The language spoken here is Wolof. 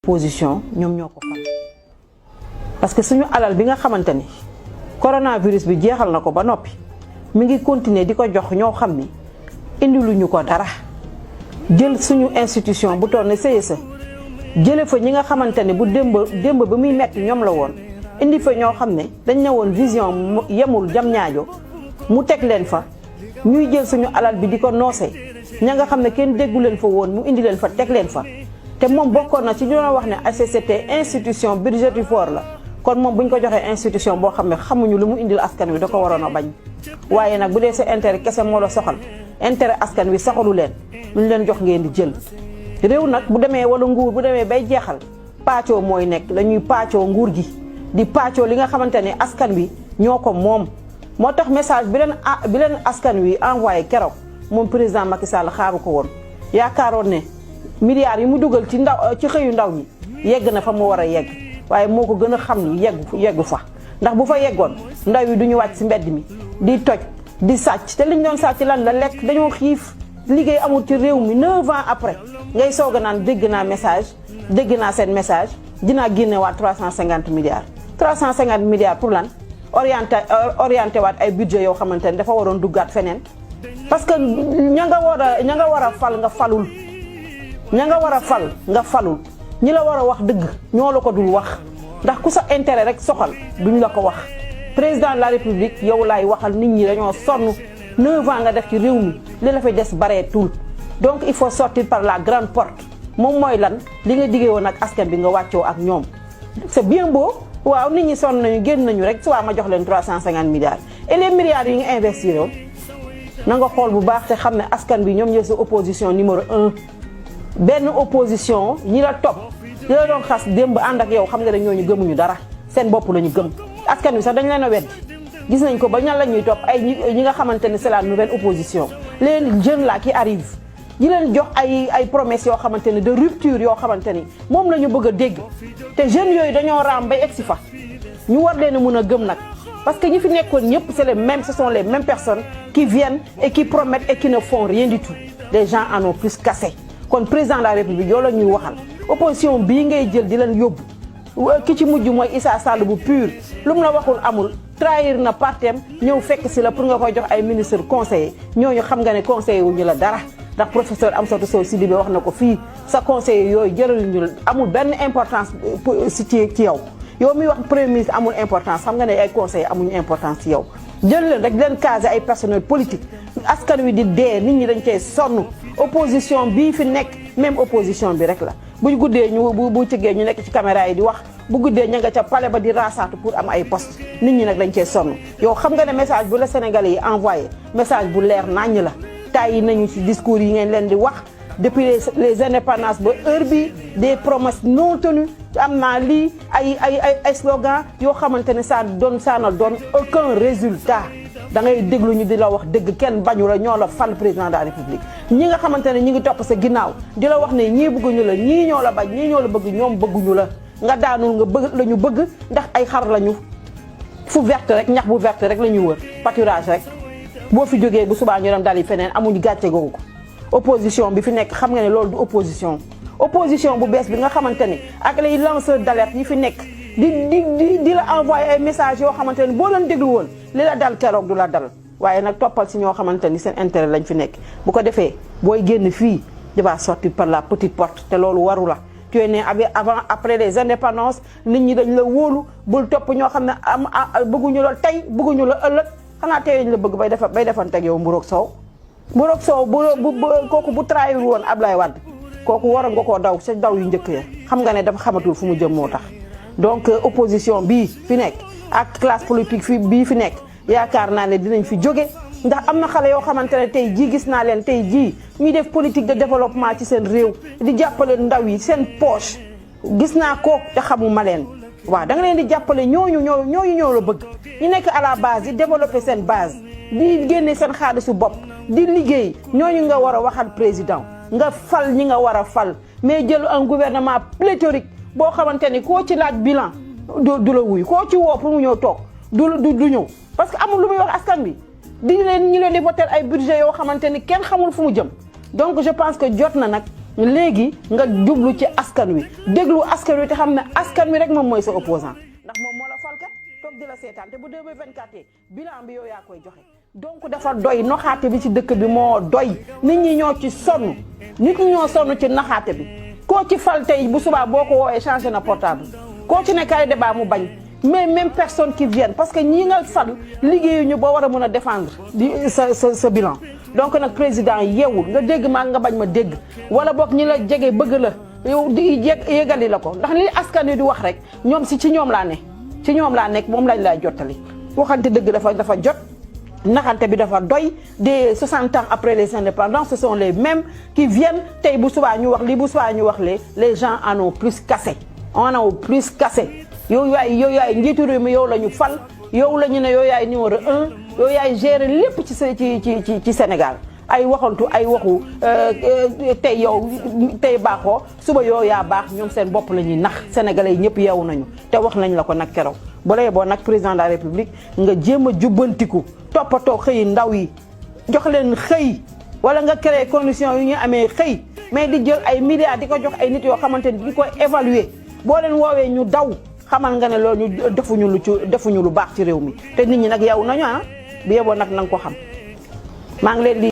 position ñoom ñoo ko fal parce que suñu alal bi nga xamante ni coronavirus bi jeexal na ko ba noppi mi ngi continuer di ko jox ñoo xam ni indiluñu ko dara jël suñu institution bu toll ne CSE jële fa ñi nga xamante ne bu démb ba muy metti ñoom la woon indi fa ñoo xam ne dañ ne woon vision yemul jam ñaajo mu teg leen fa ñuy jël suñu alal bi di ko noose ña nga xam ne kenn déggu leen fa woon mu indi leen fa teg leen fa te moom bokkoon na ci ñu doon wax ne HCCT institution budgétivore la kon moom bu ñu ko joxee institution boo xam ne xamuñu lu mu indil askan wi da ko waroon a bañ waaye nag bu dee sa intérêt kese moo la soxal intérêt askan wi soxalu leen lu ñu leen jox ngeen di jël réew nag bu demee wala nguur bu demee bay jeexal paccoo mooy nekk dañuy paccoo nguur gi di paccoo li nga xamante ne askan wi ñoo ko moom moo tax message bi leen askan wi envoyé keroog moom président Macky Sall xaaru ko woon yaakaaroon ne milliards yi mu dugal ci xëyu ndaw ñi yegg na fa mu war a yegg waaye moo ko gën a xam ni yeggu fa ndax bu fa yeggoon ndaw yi du ñu wàcc si mbedd mi di toj di sàcc te liñ doon sàcc lan la lekk dañoo xiif liggéey amul ci réew mi 9 ans après ngay soog a naan dégg naa seen message dinaa génnewaat 350 milliards 350 milliards pour lan orienté waat ay budget yoo xamante ne dafa waroon duggaat feneen parce que ña nga war a fal nga falul ña nga war a fal nga falul ñi la war a wax dëgg ñoo la ko dul wax ndax ku sa intérêt rek soxal duñ la ko wax président de la république yow laay waxal nit ñi dañoo sonn 9 ans nga def ci réew mi li la fa des bareetul donc il faut sortir par la grande porte moom mooy lan li nga diggee woon ak askan bi nga wàccoo ak ñoom c'est bien beau waaw nit ñi sonn nañu génn nañu rek soit ma jox leen 350 milliards et les milliards yi nga investir yow na nga xool bu baax te xam ne askan bi ñoom ñooy sa opposition numéro 1 benn opposition ñi la topp ñi la doon xas démb ànd ak yow xam nga ne ñooñu gëmuñu dara seen bopp la ñu gëm askan wi sax dañ leen a weddi gis nañ ko ba ñan la ñuy topp ay ñi nga xamante ne c'est la nouvelle opposition les jeunes là qui arrivent ñi leen jox ay promesses yoo xamante ne de rupture yoo xamante ni moom la ñu bëgg a dégg te jeunes yooyu dañoo raam bay egsi fa ñu war leen a mën a gëm nag parce que ñi fi nekkoon ñëpp c'est les mêmes, ce sont les mêmes personnes qui viennent et qui promettent et qui ne font rien du tout. Les gens en ont plus cassé. Kon président de la République yow la ñuy waxal opposition bii ngay jël di leen yóbbu ki ci mujj mooy Issa Sall bu pur lu mu la waxul amul trahir na partem ñëw fekk si la pour nga koy jox ay ministre conseiller ñooñu xam nga ne conseiller wuñu la dara ndax professeur Amsatou Sow Sidibé wax na ko fii sa conseiller yooyu jëraluñu amul benn importance ci yow mi wax premier ministre amul importance xam nga ne ay conseiller amuñu importance ci yow jël leen rek leen caser ay personnel politique askan wi di dee nit ñi dañ cee sonn opposition bii fi nekk même opposition bi rek la bu guddee ñu bu cëggee ñu nekk ci caméra yi di wax bu guddee ña nga ca palais ba di raasaatu pour am ay poste nit ñi nag dañ cee sonn yow xam nga ne message bu la Sénégalais yi envoyé message bu leer naññ la tàyyi nañu ci discours yi ngeen leen di wax depuis les indépendances ba heure bi des promesses non tenues am naa lii ay slogan yoo xamante ne ça ne donne aucun résultat da ngay déglu ñu di la wax dëgg kenn bañu la ñoo la fal président de la République ñi nga xamante ne ñi ngi topp sa ginnaaw di la wax ne ñii bëgguñu la ñii ñoo la bañ ñii ñoo la bëgg ñoom bëgguñu la nga daanul nga bëgg la ñu bëgg ndax ay xar lañu fu verte rek ñax bu verte rek la ñuy wër pâturage rek boo fi jógee bu subaa ñu dem dal yi feneen amuñu gàcce googu ko opposition bi fi nekk xam nga ne loolu du opposition bu bees bi nga xamante ni ak les lanceurs d'alerte yi fi nekk di la envoyer ay messages yoo xamante ni boo leen déglu woon li la dal keroog du la dal waaye nag toppal si ñoo xamante ni seen intérêt lañ fi nekk bu ko defee booy génn fii dafa sortir par la petite porte te loolu waru la tu es né avant après les indépendances nit ñi dañ la wóolu bul topp ñoo xam ne bëgguñu la tey bëgguñu la ëllëg xanaa tey dañ la bëgg bay defanteeg yow mburoog soow kooku bu trahir woon Ablaye Wade kooku war nga koo daw sa daw yu njëkk ya xam nga ne dafa xamatul fu mu jëm moo tax donc opposition bii fi nekk ak classe politique bii fi nekk yaakaar naa ne dinañ fi jóge ndax am na xale yoo xamante ne tey jii gis naa leen tey jii ñuy def politique de développement ci seen réew di jàppale ndaw yi seen poche gis naa ko te xamuma leen waaw da nga leen di jàppale ñooñu ñoo la bëgg ñu nekk à la base di développer seen base di génne seen xaalisu bopp di liggéey ñooñu nga war a waxal président nga fal ñi nga war a fal mais jël un gouvernement pléthorique boo xamante ni koo ci laaj bilan du la wuy koo ci woo pour mu ñëw toog du ñëw parce que amul lu muy wax askan bi ñi leen di voter ay budget yoo xamante ni kenn xamul fu mu jëm donc je pense que jot na nag léegi nga jublu ci askan wi déglu askan wi te xam ne askan wi rek moom mooy sa opposant ndax moom moo la falkat toog di la seetaan te bu 2024 bilan bi yow yaa koy joxe. donc dafa doy naxaate bi ci dëkk bi moo doy nit ñi ñoo ci sonn nit ñi ñoo sonn ci naxaate bi koo ci fal tey bu subaa boo ko woowee changé na portable koo ci ne kay débat mu bañ mais même personne qui viennent parce que ñi nga fal liggéeyuñu boo war a mën a défendre di sa bilan. donc nag président yeewul nga dégg maa nga bañ ma dégg wala boog ñi la jege bëgg la yow di yégali la ko ndax li askan wi di wax rek ñoom si ci ñoom laa ne ci ñoom laa nekk moom lañ lay jottali waxante dëgg dafa jot. naxante bi dafa doy des 60 ans après les indépendances ce sont les mêmes qui viennent tey bu subaa ñu wax li bu subaa ñu wax les gens en ont plus cassé on a plus cassé yow yaay njiitu réew mi yow la ñu fal yow la ñu ne yow yaay numéro 1 yow yaay gérer lépp ci Sénégal ay waxantu ay waxu tey yow tey baaxoo suba yow yaa baax ñoom seen bopp la ñuy nax sénégalais yi ñëpp yeewu nañu te wax nañ la ko nag keroog bu lay boo nag président de la république nga jéem a jubbantiku toppatoo xëyi ndaw yi jox leen xëy wala nga créer condition yu ñu amee xëy mais di jël ay milliards di ko jox ay nit yoo xamante ni di ko évaluer boo leen woowee ñu daw xamal nga ne loolu ñu defuñu lu baax ci réew mi te nit ñi nag yow nañu bi yeboo nag na nga ko xam maa ngi leen di